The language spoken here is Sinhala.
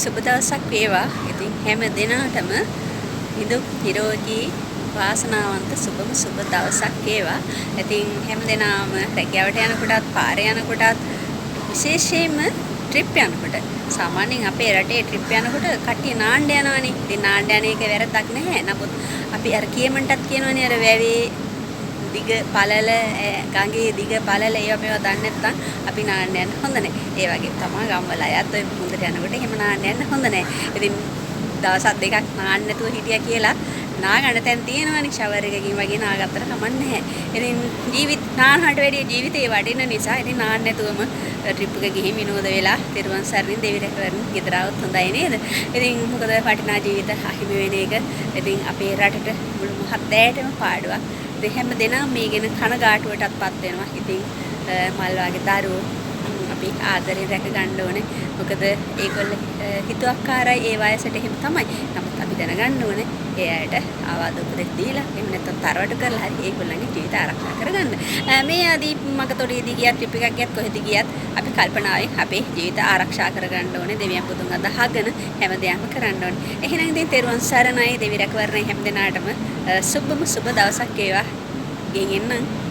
සුබ දවසක් වේවා. ඉතින් හැම දිනකටම නිදුක් නිරෝගී වාසනාවන්ත සුබ දවසක් වේවා. ඉතින් හැම දිනම රැකියාවට යනකොටත් පාරේ යනකොටත් විශේෂයෙන්ම ට්‍රිප් යනකොට සාමාන්‍යයෙන් අපේ රටේ ට්‍රිප් යනකොට කට්ටිය නාන්න යනවානේ. ඉතින් නාන්න යන එක වැරද්දක් නැහැ. නමුත් අපි අර කියමන්ටත් කියනවනේ අර වැවේ දිග පළල ගඟේ දිග පළල ඒවා මේවා දන්නේ නැත්නම් අපි නාන්න යන්න හොඳ නැහැ. ඒ වගේ තමයි ගම්වල අයත් ඔය මුහුදට යනකොට එහෙම නාන්න යන්න හොඳ නැහැ. ඉතින් දවසක් දෙකක් නාන්න නැතුව හිටියා කියලා නාගන්න තැන් තියෙනවනේ ෂවර් එකකින් වගේ නාගත්තට කමක් නැහැ. ඉතින් නානහට වැඩිය ජීවිතේ වටින නිසා ඉතින් නාන්න නැතුවම ට්‍රිප් එක ගිහින් විනෝද වෙලා තිරුවන් සරණින් දෙවි රැකවරණ ගෙදර આવත් හොඳයි නේද? ඉතින් මොකද වටිනා ජීවිත අහිමි වෙන එක ඉතින් අපේ රටට මුළු මහත් දෑයටම පාඩුවක්. හැම දෙනා මේ ගැන කනගාටුවටත්පත් වෙනවා. ඉතින් මල් වගේ දරුවෝ අපි ආදරෙන් රැක ගන්න ඕනේ. මොකද ඒගොල්ලෝ හිතුවක්කාරයි ඒ වයසට එහෙම තමයි. නමුත් අපි දැනගන්න ඕනේ ඒ අයට ආවාද උපදෙස් දීලා එහෙම නැත්නම් තරවටු කරලා හරි ඒගොල්ලන්ගේ ජීවිත ආරක්ෂා කරගන්න. මේ ආදී මගතොඩේදී ගියත් ට්‍රිප් එකක් ගියත් කොහෙද ගියත් අපි කල්පනාවෙන් අපේ ජීවිත ආරක්ෂා කරගන්න ඕනේ. දෙවියන් පුතුන් අදහගෙන හැමදේම කරන්න ඕනේ. එහෙනම් ඉතින් තෙරුවන් සරණයි දෙවි රැකවරණයි හැම දිනාටම සුබ දවසක් වේවා. ගෙන් එන්නම්.